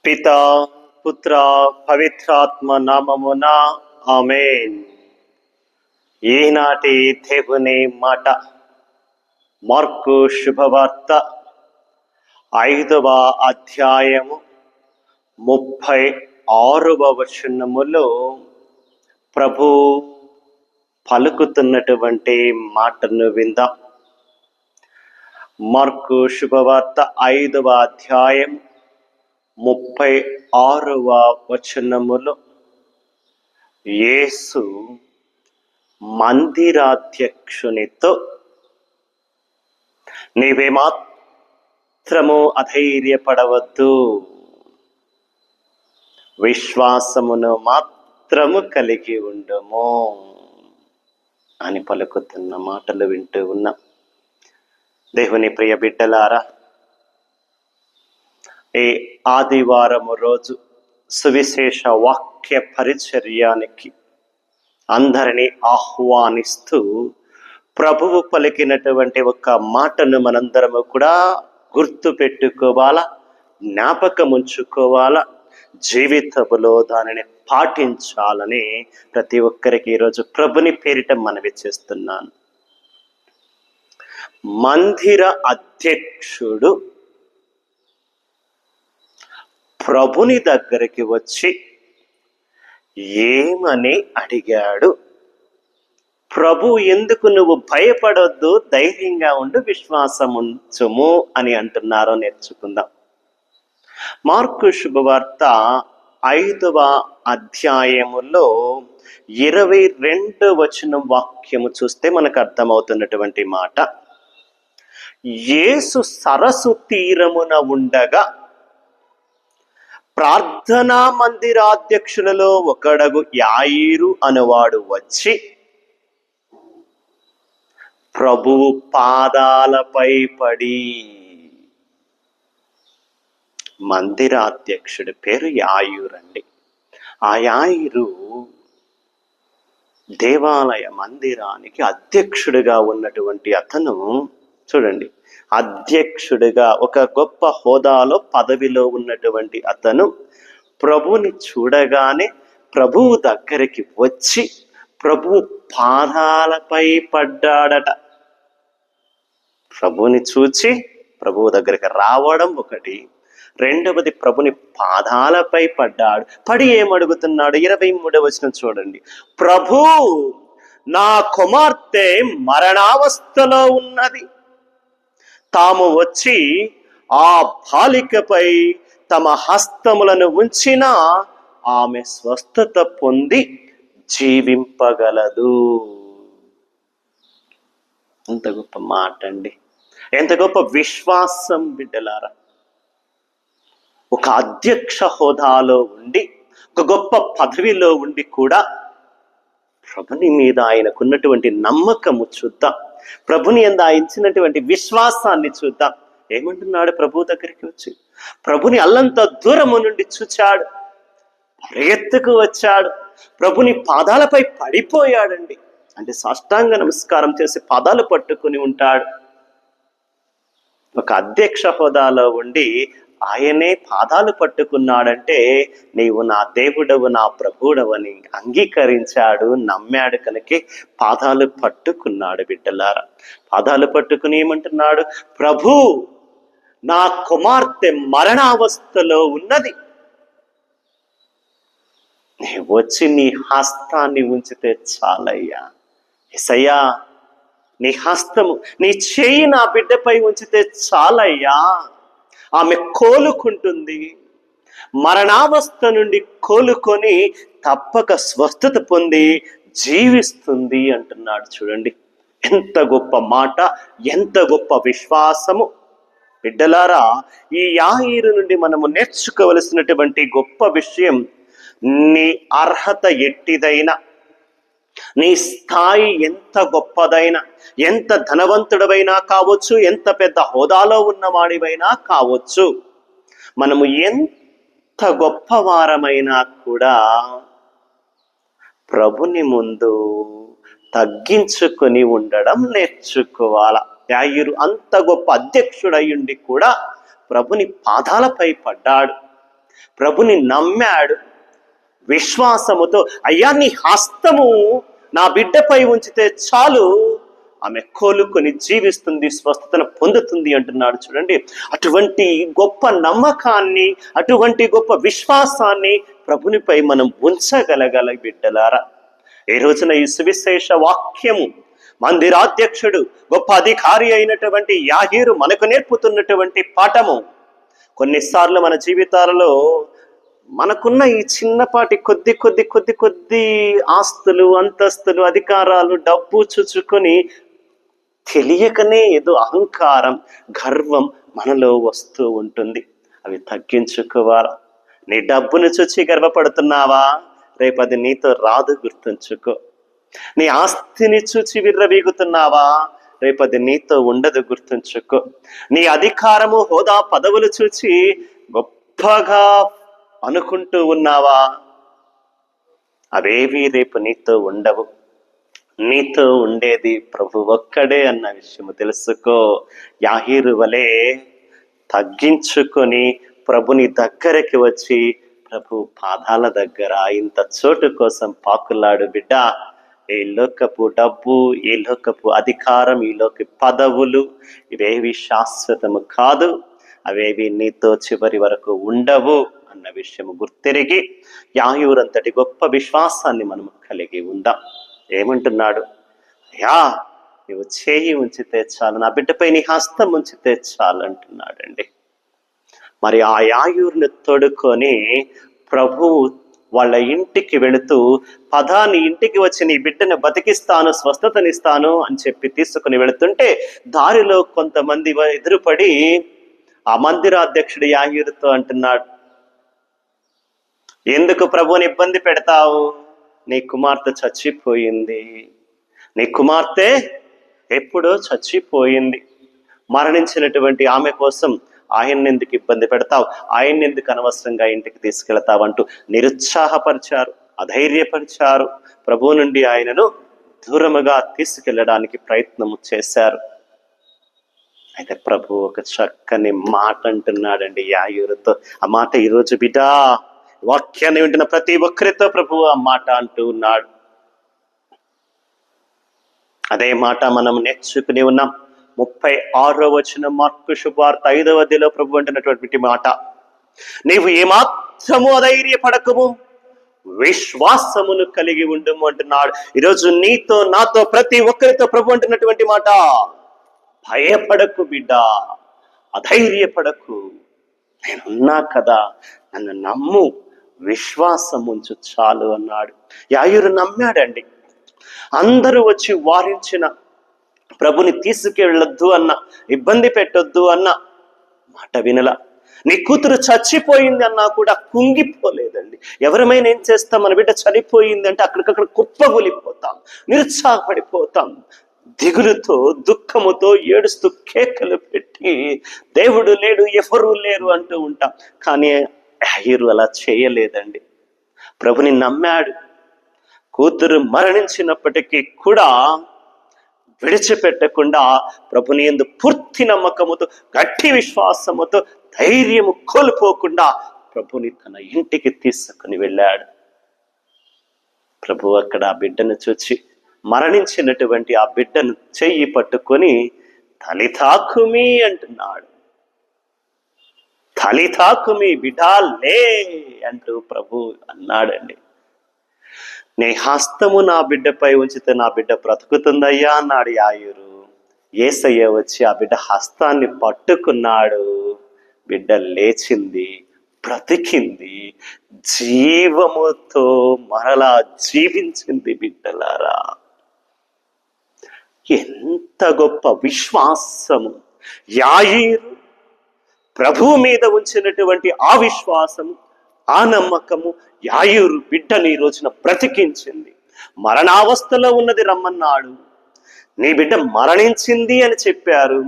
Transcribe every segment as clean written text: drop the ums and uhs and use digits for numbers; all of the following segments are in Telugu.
పితా పుత్ర పవిత్రాత్మ నామమున ఆమేన్. ఈనాటి దేవుని మాట మార్కు శుభవార్త 5వ అధ్యాయము 36వ వచనములో ప్రభు పలుకుతున్నటువంటి మాటను విందాం. మార్కు శుభవార్త 5వ అధ్యాయం 36వ వచనములో యేసు మందిరాధ్యక్షునితో నీవేమాత్రము అధైర్యపడవద్దు, విశ్వాసమును మాత్రము కలిగి ఉండుము అని పలుకుతున్న మాటలు వింటూ ఉన్నాం. దేవుని ప్రియ బిడ్డలారా, ఈ ఆదివారము రోజు సువిశేష వాక్య పరిచర్యానికి అందరినీ ఆహ్వానిస్తూ ప్రభువు పలికినటువంటి ఒక మాటను మనందరము కూడా గుర్తు పెట్టుకోవాలా, జ్ఞాపకం ఉంచుకోవాలా, జీవితంలో దానిని పాటించాలని ప్రతి ఒక్కరికి ఈరోజు ప్రభుని పేరిట మనవి చేస్తున్నాను. మందిర అధ్యక్షుడు ప్రభుని దగ్గరికి వచ్చి ఏమని అడిగాడు? ప్రభు ఎందుకు నువ్వు భయపడొద్దు, ధైర్యంగా ఉండు, విశ్వాసం ఉంచుము అని అంటున్నారో నేర్చుకుందాం. మార్కు శుభవార్త 5వ అధ్యాయములో 22వ వచనం వాక్యము చూస్తే మనకు అర్థమవుతున్నటువంటి మాట, యేసు సరస్సు తీరమున ఉండగా ప్రార్థనా మందిరాధ్యక్షులలో ఒకడగు యాయిరు అనువాడు వచ్చి ప్రభువు పాదాలపై పడి, మందిరాధ్యక్షుడి పేరు యాయిరు అండి. ఆ యాయిరు దేవాలయ మందిరానికి అధ్యక్షుడిగా ఉన్నటువంటి అతను. చూడండి, అధ్యక్షుడిగా ఒక గొప్ప హోదాలో పదవిలో ఉన్నటువంటి అతను ప్రభుని చూడగానే ప్రభువు దగ్గరికి వచ్చి ప్రభు పాదాలపై పడ్డాడట. ప్రభుని చూచి ప్రభువు దగ్గరికి రావడం ఒకటి, రెండవది ప్రభుని పాదాలపై పడ్డాడు. పడి ఏమడుగుతున్నాడు? 23వ వచనం చూడండి, ప్రభు నా కుమార్తె మరణావస్థలో ఉన్నది, తాము వచ్చి ఆ బాలికపై తమ హస్తములను ఉంచినా ఆమె స్వస్థత పొంది జీవింపగలదు. ఎంత గొప్ప మాట అండి, ఎంత గొప్ప విశ్వాసం బిడ్డలారా. ఒక అధ్యక్ష హోదాలో ఉండి, ఒక గొప్ప పదవిలో ఉండి కూడా ప్రభుని మీద ఆయనకున్నటువంటి నమ్మకము చూద్దాం, ప్రభుని యందు ఆయనటువంటి విశ్వాసాన్ని చూద్దాం. ఏమంటున్నాడు? ప్రభు దగ్గరికి వచ్చి ప్రభుని అల్లంత దూరము నుండి చూచాడు, పరిగెత్తుకు వచ్చాడు, ప్రభుని పాదాలపై పడిపోయాడండి. అంటే సాష్టాంగ నమస్కారం చేసి పాదాలు పట్టుకుని ఉంటాడు. ఒక అధ్యక్ష హోదాలో ఉండి ఆయనే పాదాలు పట్టుకున్నాడంటే నీవు నా దేవుడవు, నా ప్రభుడవని అంగీకరించాడు, నమ్మాడు, కనుకే పాదాలు పట్టుకున్నాడు. బిడ్డలారా, పాదాలు పట్టుకుని ఏమంటున్నాడు? ప్రభు నా కుమార్తె మరణావస్థలో ఉన్నది, వచ్చి నీ హస్తాన్ని ఉంచితే చాలయ్యా. యేసయ్యా, నీ హస్తము, నీ చేయి నా బిడ్డపై ఉంచితే చాలయ్యా, ఆమె కోలుకుంటుంది, మరణావస్థ నుండి కోలుకొని తప్పక స్వస్థత పొంది జీవిస్తుంది అంటున్నాడు. చూడండి, ఎంత గొప్ప మాట, ఎంత గొప్ప విశ్వాసము. బిడ్డలారా, ఈ యాయిరు నుండి మనము నేర్చుకోవలసినటువంటి గొప్ప విషయం, నీ అర్హత ఎట్టిదైనా, నీ స్థాయి ఎంత గొప్పదైనా, ఎంత ధనవంతుడవైనా కావచ్చు, ఎంత పెద్ద హోదాలో ఉన్నవాడివైనా కావచ్చు, మనము ఎంత గొప్పవారమైనా కూడా ప్రభుని ముందు తగ్గించుకొని ఉండడం నేర్చుకోవాల. యాయిరు అంత గొప్ప అధ్యక్షుడయ్యుండి కూడా ప్రభుని పాదాలపై పడ్డాడు. ప్రభుని నమ్మాడు. విశ్వాసముతో అయ్యా నీ హస్తము నా బిడ్డపై ఉంచితే చాలు, ఆమె కోలుకొని జీవిస్తుంది, స్వస్థతను పొందుతుంది అంటున్నాడు. చూడండి, అటువంటి గొప్ప నమ్మకాన్ని, అటువంటి గొప్ప విశ్వాసాన్ని ప్రభునిపై మనం ఉంచగలగల బిడ్డలారా. ఈ రోజున ఈ సువిశేష వాక్యము మందిరాధ్యక్షుడు, గొప్ప అధికారి అయినటువంటి యాహీరు మనకు నేర్పుతున్నటువంటి పాఠము. కొన్నిసార్లు మన జీవితాలలో మనకున్న ఈ చిన్నపాటి కొద్ది ఆస్తులు, అంతస్తులు, అధికారాలు, డబ్బు చూచుకొని తెలియకనే ఏదో అహంకారం, గర్వం మనలో వస్తూ ఉంటుంది. అవి తగ్గించుకోవాలా. నీ డబ్బును చూచి గర్వపడుతున్నావా? రేపు అది నీతో రాదు, గుర్తుంచుకో. నీ ఆస్తిని చూచి విర్రవీగుతున్నావా? రేపు అది నీతో ఉండదు, గుర్తుంచుకో. నీ అధికారము, హోదా, పదవులు చూచి గొప్పగా అనుకుంటూ ఉన్నావా? అవేవి రేపు నీతో ఉండవు. నీతో ఉండేది ప్రభు ఒక్కడే అన్న విషయము తెలుసుకో. యాహీరు వలె తగ్గించుకొని ప్రభుని దగ్గరికి వచ్చి ప్రభు పాదాల దగ్గర ఇంత చోటు కోసం పాకులాడు. బిడ్డ, ఈ లోకపు డబ్బు, ఈ లోకపు అధికారం, ఈ లోక పదవులు ఇవేవి శాశ్వతము కాదు, అవేవి నీతో చివరి వరకు ఉండవు అన్న విషయము గుర్తెరిగి యాహీరంతటి గొప్ప విశ్వాసాన్ని మనము కలిగి ఉందాం. ఏమంటున్నాడు? అయ్యా నువ్వు చేయి ఉంచితే చాలు, నా బిడ్డపై నీ హస్తం ఉంచితే చాలు అంటున్నాడండి. మరి ఆ యాయూరుని తోడుకొని ప్రభు వాళ్ళ ఇంటికి వెళుతూ, నీ ఇంటికి వచ్చి నీ బిడ్డను బతికిస్తాను, స్వస్థతనిస్తాను అని చెప్పి తీసుకుని వెళుతుంటే దారిలో కొంతమంది ఎదురుపడి ఆ మందిరాధ్యక్షుడు యాహీరుతో అంటున్నాడు, ఎందుకు ప్రభుని ఇబ్బంది పెడతావు? నీ కుమార్తె చచ్చిపోయింది, నీ కుమార్తె ఎప్పుడో చచ్చిపోయింది. మరణించినటువంటి ఆమె కోసం ఆయన్ని ఎందుకు ఇబ్బంది పెడతావు? ఆయన్ని ఎందుకు అనవసరంగా ఇంటికి తీసుకెళ్తావంటూ నిరుత్సాహపరిచారు, అధైర్యపరిచారు. ప్రభువు నుండి ఆయనను దూరముగా తీసుకెళ్ళడానికి ప్రయత్నము చేశారు. అయితే ప్రభు ఒక చక్కని మాట అంటున్నాడండి యాయూరుతో. ఆ మాట ఈరోజు బిడ్డా వాక్యాన్ని వింటున్న ప్రతి ఒక్కరితో ప్రభు ఆ మాట అంటూ ఉన్నాడు. అదే మాట మనం నేర్చుకుని ఉన్నాం. 36వ వచనం మార్కు శుభవార్త 5వ అధ్యాయంలో ప్రభు అంటున్నటువంటి మాట, నీవు ఏమాత్రము అధైర్యపడకము, విశ్వాసమును కలిగి ఉండుము అంటున్నాడు. ఈరోజు నీతో, నాతో, ప్రతి ఒక్కరితో ప్రభు అంటున్నటువంటి మాట, భయపడకు బిడ్డ, అధైర్యపడకు, నేనున్నా కదా, నన్ను నమ్ము, విశ్వాసం ఉంచు చాలు అన్నాడు. యాయూరు నమ్మాడండి. అందరూ వచ్చి వారించిన, ప్రభుని తీసుకెళ్ళొద్దు అన్న, ఇబ్బంది పెట్టొద్దు అన్న మాట వినలా. నీ కూతురు చచ్చిపోయింది అన్నా కూడా కుంగిపోలేదండి. ఎవరమైనా ఏం చేస్తాం? మన బిడ్డ చనిపోయింది అంటే అక్కడికక్కడ కుప్పగొలిపోతాం, నిరుత్సాహపడిపోతాం, దిగులుతో, దుఃఖముతో, ఏడుస్తూ కేకలు పెట్టి దేవుడు లేడు, ఎవరూ లేరు అంటూ ఉంటాం. కానీ యాయీరు అలా చేయలేదండి. ప్రభుని నమ్మాడు. కూతురు మరణించినప్పటికీ కూడా విడిచిపెట్టకుండా ప్రభుని యందు పూర్తి నమ్మకముతో, గట్టి విశ్వాసముతో, ధైర్యము కోల్పోకుండా ప్రభుని తన ఇంటికి తీసుకుని వెళ్ళాడు. ప్రభు అక్కడ ఆ బిడ్డను చూచి, మరణించినటువంటి ఆ బిడ్డను చెయ్యి పట్టుకొని తలితాకుమి అంటున్నాడు. తలితాకుమి, బిడ్డాలే అంటూ ప్రభు అన్నాడండి. నీ హస్తము నా బిడ్డపై ఉంచితే నా బిడ్డ బ్రతుకుతుందయ్యా అన్నాడు యాయూరు. యేసయ్య వచ్చి ఆ బిడ్డ హస్తాన్ని పట్టుకున్నాడు. బిడ్డ లేచింది, బ్రతికింది, జీవముతో మరలా జీవించింది. బిడ్డలారా, ఎంత గొప్ప విశ్వాసము! యాయీరు ప్రభువు మీద ఉంచినటువంటి ఆ విశ్వాసము, ఆ నమ్మకము యాయూరు బిడ్డని ఈ రోజున బ్రతికించింది. మరణావస్థలో ఉన్నది రమ్మన్నాడు, నీ బిడ్డ మరణించింది అని చెప్పారు.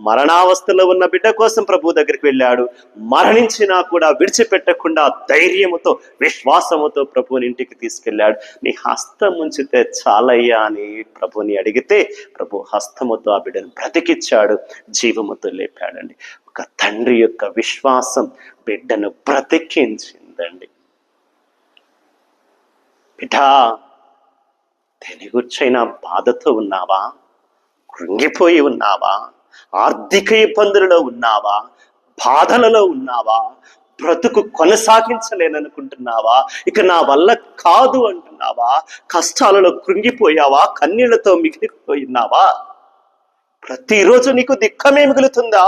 మరణావస్థలో ఉన్న బిడ్డ కోసం ప్రభు దగ్గరికి వెళ్ళాడు. మరణించినా కూడా విడిచిపెట్టకుండా ధైర్యముతో విశ్వాసముతో ప్రభుని ఇంటికి తీసుకెళ్ళాడు. నీ హస్తం ఉంచితే చాలయ్యా అని ప్రభుని అడిగితే ప్రభు హస్తముతో ఆ బిడ్డను బ్రతికిచ్చాడు, జీవముతో లేపాడండి. ఒక తండ్రి యొక్క విశ్వాసం బిడ్డను బ్రతికించిందండి. బిడ్డా, దేని గురించైనా బాధతో ఉన్నావా? కృంగిపోయి ఉన్నావా? ఆర్థిక ఇబ్బందులలో ఉన్నావా? బాధలలో ఉన్నావా? బ్రతుకు కొనసాగించలేననుకుంటున్నావా? ఇక నా వల్ల కాదు అంటున్నావా? కష్టాలలో కృంగిపోయావా? కన్నీళ్లతో మిగిలిపోయినావా? ప్రతిరోజు నీకు దిక్కమే మిగులుతుందా?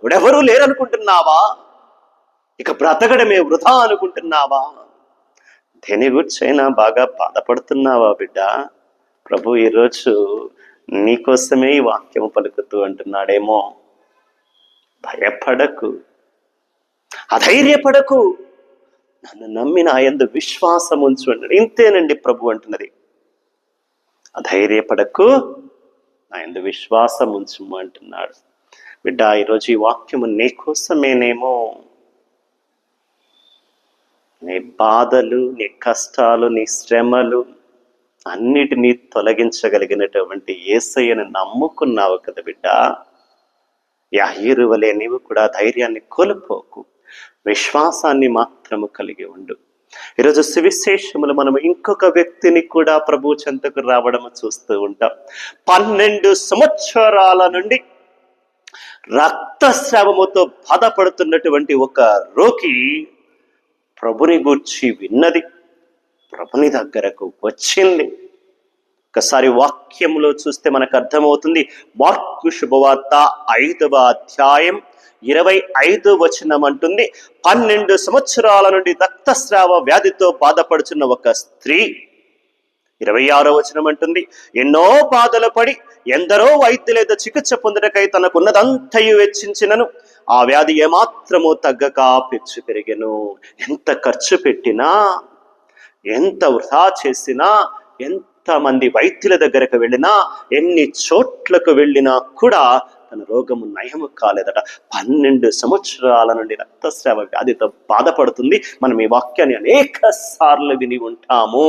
ఎవరూ లేరనుకుంటున్నావా? ఇక బ్రతకడమే వృధా అనుకుంటున్నావా? దేని గురించైనా బాగా బాధపడుతున్నావా బిడ్డ? ప్రభు ఈరోజు నీకోసమే ఈ వాక్యము పలుకుతూ అంటున్నాడేమో. భయపడకు, అధైర్యపడకు, నన్ను నమ్మి నా యందు విశ్వాసం ఉంచు అంటాడు. ఇంతేనండి ప్రభు అంటున్నది. అధైర్యపడకు, నా యందు విశ్వాసం ఉంచుము అంటున్నాడు. బిడ్డ, ఈరోజు ఈ వాక్యము నీకోసమేనేమో. నీ బాధలు, నీ కష్టాలు, నీ శ్రమలు అన్నిటినీ తొలగించగలిగినటువంటి యేసయ్యను నమ్ముకున్నావు కదా బిడ్డ. యాయీరు వలె నీవు కూడా ధైర్యాన్ని కోల్పోకు, విశ్వాసాన్ని మాత్రము కలిగి ఉండు. ఈరోజు సువిశేషములు మనం ఇంకొక వ్యక్తిని కూడా ప్రభు చెంతకు రావడం చూస్తూ ఉంటాం. 12 సంవత్సరాల నుండి రక్తస్రావముతో బాధపడుతున్నటువంటి ఒక రోగి ప్రభుని గూర్చి విన్నది, ప్రభుని దగ్గరకు వచ్చింది. ఒకసారి వాక్యములో చూస్తే మనకు అర్థమవుతుంది. మార్కు శుభవార్త 5వ అధ్యాయం 25వ వచనం అంటుంది, 12 సంవత్సరాల నుండి రక్తస్రావ వ్యాధితో బాధపడుచున్న ఒక స్త్రీ. 26వ వచనం అంటుంది, ఎన్నో బాధలు పడి ఎందరో వైద్యులేదో చికిత్స పొందుటకై తనకున్నదంతయు వెచ్చించినను ఆ వ్యాధి ఏమాత్రము తగ్గక పెచ్చు పెరిగెను. ఎంత ఖర్చు పెట్టినా, ఎంత వృధా చేసినా, ఎంతమంది వైద్యుల దగ్గరకు వెళ్ళినా, ఎన్ని చోట్లకు వెళ్ళినా కూడా తన రోగము నయము కాలేదట. 12 సంవత్సరాల నుండి రక్తస్రావ వ్యాధితో బాధపడుతుంది. మనం ఈ వాక్యాన్ని అనేక సార్లు విని ఉంటాము.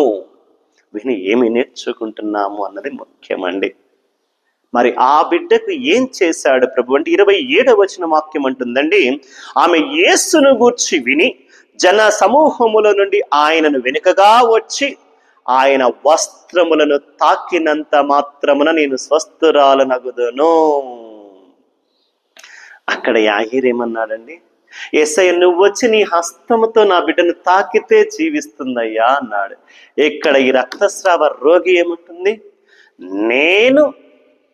విని ఏమి నేర్చుకుంటున్నాము అన్నది ముఖ్యమండి. మరి ఆ బిడ్డకు ఏం చేశాడు ప్రభు అంటే 27వ వచన వాక్యం అంటుందండి, ఆమె యేసును గూర్చి విని జన సమూహముల నుండి ఆయనను వెనుకగా వచ్చి ఆయన వస్త్రములను తాకినంత మాత్రమున నేను స్వస్థురాలనగుదును. అక్కడ యాయీరు ఏమన్నాడండి? యేసయ్య, నువ్వు వచ్చి నీ హస్తముతో నా బిడ్డను తాకితే జీవిస్తుందయ్యా అన్నాడు. ఇక్కడ ఈ రక్తస్రావ రోగి ఏముంటుంది? నేను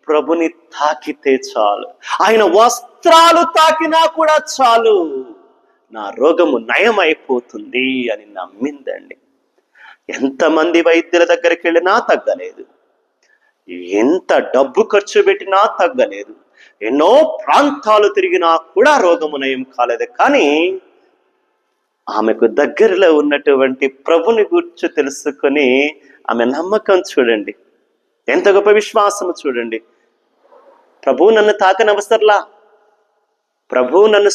ప్రభుని తాకితే చాలు, ఆయన వస్త్రాలు తాకినా కూడా చాలు, నా రోగము నయమైపోతుంది అని నమ్మిందండి. ఎంతమంది వైద్యుల దగ్గరికి వెళ్ళినా తగ్గలేదు, ఎంత డబ్బు ఖర్చు పెట్టినా తగ్గలేదు, ఎన్నో ప్రాంతాలు తిరిగినా కూడా రోగము నయం కాలేదు. కానీ ఆమెకు దగ్గరలో ఉన్నటువంటి ప్రభుని గురించి తెలుసుకొని ఆమె నమ్మకం చూడండి, ఎంత గొప్ప విశ్వాసము చూడండి. ప్రభు నన్ను తాకనవసరలా, ప్రభు నన్ను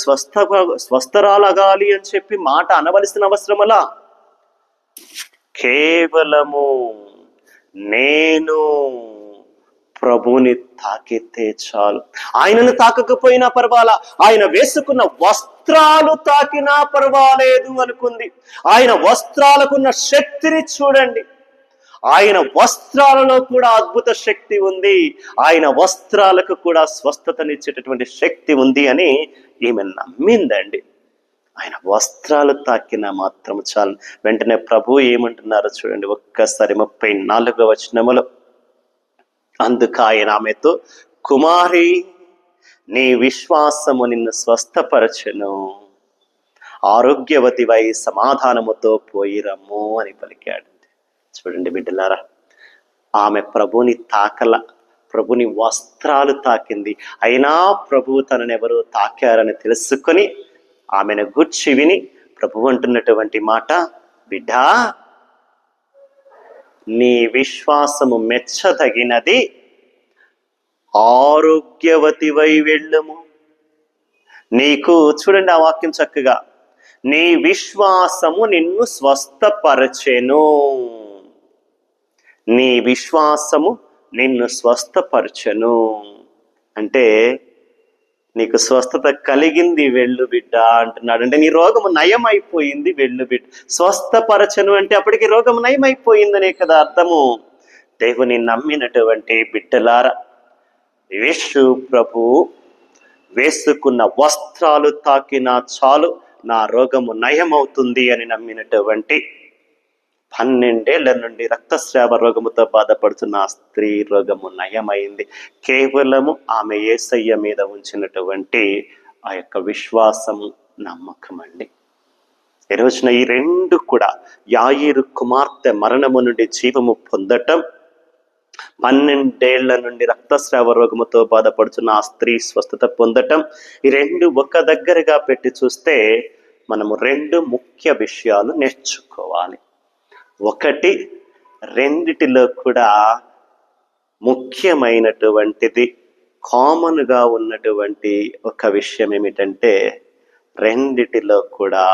స్వస్థరాలగాలి అని చెప్పి మాట అనవలసిన అవసరమలా, కేవలము నేను ప్రభుని తాకితే చాలు. ఆయనను తాకకపోయినా పర్వాలా, ఆయన వేసుకున్న వస్త్రాలు తాకినా పర్వాలేదు అనుకుంది. ఆయన వస్త్రాలకున్న శక్తిని చూడండి, ఆయన వస్త్రాలలో కూడా అద్భుత శక్తి ఉంది, ఆయన వస్త్రాలకు కూడా స్వస్థతనిచ్చేటటువంటి శక్తి ఉంది అని ఈమె నమ్మిందండి. ఆయన వస్త్రాలు తాకినా మాత్రం చాలు. వెంటనే ప్రభు ఏమంటున్నారో చూడండి ఒక్కసారి 34వ వచనములో, అందుకు ఆయన ఆమెతో, కుమారి, నీ విశ్వాసము నిన్ను స్వస్థపరచెను, ఆరోగ్యవతివై సమాధానముతో పోయి రమ్ము అని పలికాడు. చూడండి బిడ్డలారా, ఆమె ప్రభుని తాకల, ప్రభుని వస్త్రాలు తాకింది. అయినా ప్రభువు తనను ఎవరో తాకారని తెలుసుకొని ఆమెను గూర్చి విని ప్రభు అంటున్నటువంటి మాట, బిడ్డా, నీ విశ్వాసము మెచ్చదగినది, ఆరోగ్యవతివై వెళ్ళుము. నీకు చూడండి ఆ వాక్యం చక్కగా, నీ విశ్వాసము నిన్ను స్వస్థపరచెను. నీ విశ్వాసము నిన్ను స్వస్థపరచెను అంటే నీకు స్వస్థత కలిగింది, వెళ్ళు బిడ్డ అంటున్నాడు. అంటే నీ రోగము నయమైపోయింది, వెళ్ళు బిడ్డ. స్వస్థపరచను అంటే అప్పటికి రోగము నయమైపోయిందనే కదా అర్థము. దేవుని నమ్మినటువంటి బిడ్డలారా, యేసు ప్రభు వేసుకున్న వస్త్రాలు తాకినా చాలు నా రోగము నయమవుతుంది అని నమ్మినటువంటి 12 ఏళ్ల నుండి రక్తస్రావ రోగముతో బాధపడుతున్న ఆ స్త్రీ రోగము నయమైంది. కేవలము ఆమె యేసయ్య మీద ఉంచినటువంటి ఆ యొక్క విశ్వాసము, నమ్మకం అండి. ఈ రోజున ఈ రెండు కూడా, యాయీరు కుమార్తె మరణము నుండి జీవము పొందటం, 12 ఏళ్ల నుండి రక్తస్రావ రోగముతో బాధపడుతున్న ఆ స్త్రీ స్వస్థత పొందటం, ఈ రెండు ఒక దగ్గరగా పెట్టి చూస్తే మనము 2 ముఖ్య విషయాలు నేర్చుకోవాలి. ఒకటి, రెండిటిలో కూడా ముఖ్యమైనటువంటిది, కామన్గా ఉన్నటువంటి ఒక విషయం ఏమిటంటే, రెండిటిలో కూడా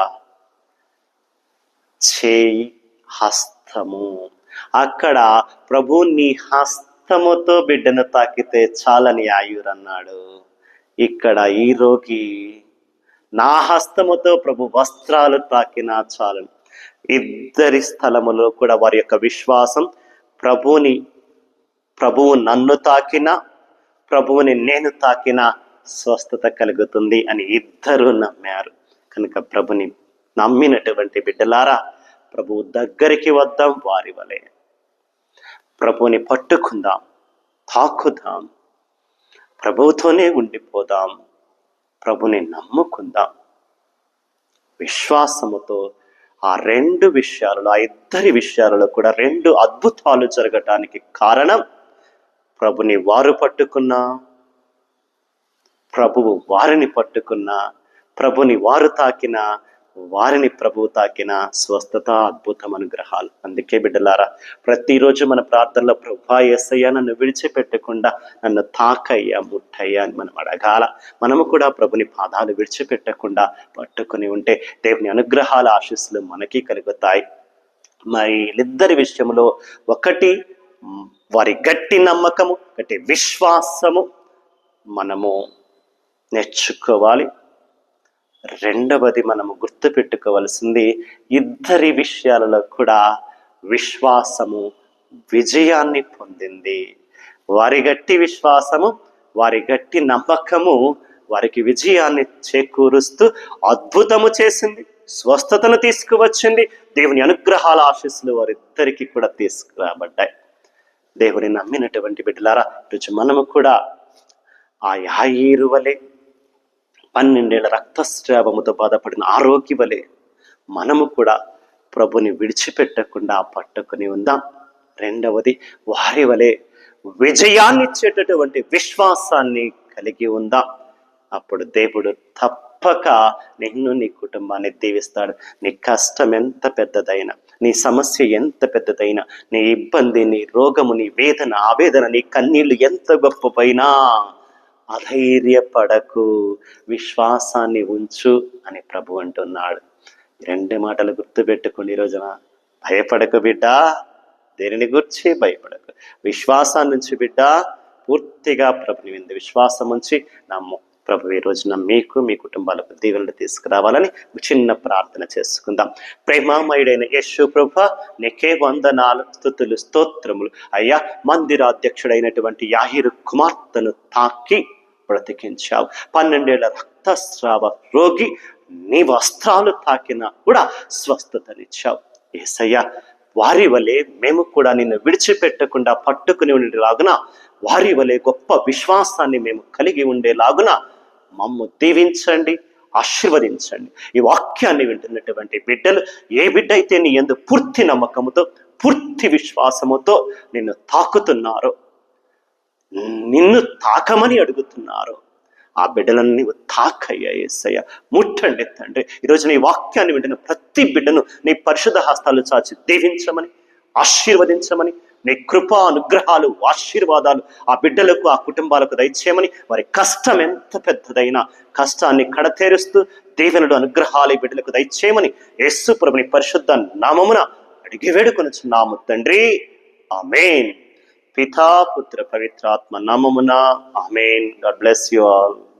చేయి, హస్తము. అక్కడ ప్రభు నీ హస్తముతో బిడ్డను తాకితే చాలని యాయూర్ అన్నాడు. ఇక్కడ ఈ రోగి నా హస్తముతో ప్రభు వస్త్రాలు తాకినా చాలని. ఇద్దరి స్థలములో కూడా వారి యొక్క విశ్వాసం, ప్రభువు నన్ను తాకినా, ప్రభువుని నేను తాకినా స్వస్థత కలుగుతుంది అని ఇద్దరు నమ్మారు. కనుక ప్రభుని నమ్మినటువంటి బిడ్డలారా, ప్రభువు దగ్గరికి వద్దాం, వారి వలె ప్రభువుని పట్టుకుందాం, తాకుదాం, ప్రభువుతోనే ఉండిపోదాం, ప్రభుని నమ్ముకుందాం. విశ్వాసముతో ఆ 2 విషయాలలో, ఆ ఇద్దరి విషయాలలో కూడా 2 అద్భుతాలు జరగటానికి కారణం, ప్రభుని వారు పట్టుకున్నా, ప్రభువు వారిని పట్టుకున్నా, ప్రభుని వారు తాకినా, వారిని ప్రభువు తాకిన స్వస్థత, అద్భుతం, అనుగ్రహాలు. అందుకే బిడ్డలారా, ప్రతిరోజు మన ప్రార్థనలో ప్రభువా యేసయ్యా నన్ను విడిచిపెట్టకుండా నన్ను తాకయ్యా, ముట్టయ్యా అని మనం అడగాల. మనము కూడా ప్రభుని పాదాలు విడిచిపెట్టకుండా పట్టుకుని ఉంటే దేవుని అనుగ్రహాల ఆశీస్సులు మనకి కలుగుతాయి. మరి వీళ్ళిద్దరి విషయంలో ఒకటి వారి గట్టి నమ్మకము, గట్టి విశ్వాసము మనము నేర్చుకోవాలి. రెండవది మనము గుర్తుపెట్టుకోవాల్సింది, ఇద్దరి విషయాలలో కూడా విశ్వాసము విజయాన్ని పొందింది. వారి గట్టి విశ్వాసము, వారి గట్టి నమ్మకము వారికి విజయాన్ని చేకూరుస్తూ అద్భుతము చేసింది, స్వస్థతను తీసుకువచ్చింది. దేవుని అనుగ్రహాల ఆశీస్సులు వారిద్దరికి కూడా తీసుకురాబడ్డాయి. దేవుని నమ్మినటువంటి బిడ్డలారా, ఈరోజు మనము కూడా ఆ యాయీరు వలె, 12 ఏళ్ల రక్తస్రావముతో బాధపడిన ఆరోగ్య వలె మనము కూడా ప్రభుని విడిచిపెట్టకుండా పట్టుకుని ఉందాం. రెండవది, వారి వలె విజయాన్ని ఇచ్చేటటువంటి విశ్వాసాన్ని కలిగి ఉందాం. అప్పుడు దేవుడు తప్పక నిన్ను, నీ కుటుంబాన్ని దీవిస్తాడు. నీ కష్టం ఎంత పెద్దదైనా, నీ సమస్య ఎంత పెద్దదైనా, నీ ఇబ్బంది, నీ రోగము, నీ వేదన, ఆవేదన, నీ కన్నీళ్లు ఎంత గొప్పవైనా అధైర్యపడకు, విశ్వాసాన్ని ఉంచు అని ప్రభు అంటున్నాడు. 2 మాటలు గుర్తుపెట్టుకోండి ఈ రోజున. భయపడకు బిడ్డ, దేనిని గురించి భయపడకు. విశ్వాసాన్ని ఉంచి బిడ్డ, పూర్తిగా ప్రభుని మీద విశ్వాసం ఉంచి నమ్ము. ప్రభు ఈ రోజున మీకు, మీ కుటుంబాలకు దీవెనలు తీసుకురావాలని చిన్న ప్రార్థన చేసుకుందాం. ప్రేమామయుడైన యేసు ప్రభువా, నీకే వందనాలు, స్తుతులు, స్తోత్రములు. అయ్యా, మందిరాధ్యక్షుడైనటువంటి యాయీరు కుమార్తెను తాకి బ్రతికించావు. 12 ఏళ్ల రక్తస్రావ రోగి నీ వస్త్రాలు తాకినా కూడా స్వస్థతనిచ్చావు. యేసయ్యా, వారి వలె మేము కూడా నిన్ను విడిచిపెట్టకుండా పట్టుకుని ఉండేలాగున, వారి వలె గొప్ప విశ్వాసాన్ని మేము కలిగి ఉండేలాగున మమ్ము దీవించండి, ఆశీర్వదించండి. ఈ వాక్యాన్ని వింటున్నటువంటి బిడ్డలు, ఏ బిడ్డ అయితే నీ యందు పూర్తి నమ్మకముతో, పూర్తి విశ్వాసముతో నిన్ను తాకుతున్నారో, నిన్ను తాకమని అడుగుతున్నారు, ఆ బిడ్డలను నీవు తాకయ్యా యేసయ్య. ముట్టండి తండ్రి. ఈరోజు నీ వాక్యాన్ని వింటున్న ప్రతి బిడ్డను నీ పరిశుద్ధ హస్తాలు చాచి దీవించమని, ఆశీర్వదించమని, నీ కృప అనుగ్రహాలు ఆశీర్వాదాలు ఆ బిడ్డలకు ఆ కుటుంబాలకు దయచేయమని, వారి కష్టం ఎంత పెద్దదైనా కష్టాన్ని కడతేరుస్తూ దీవెనలు అనుగ్రహాలు ఈ బిడ్డలకు దయచేయమని యేసు ప్రభుని పరిశుద్ధ నామమున అడిగి వేడుకొనుచున్నాము తండ్రి. ఆమేన్. పితా పుత్ర పవిత్రాత్మ నామమున ఆమేన్. God bless you all.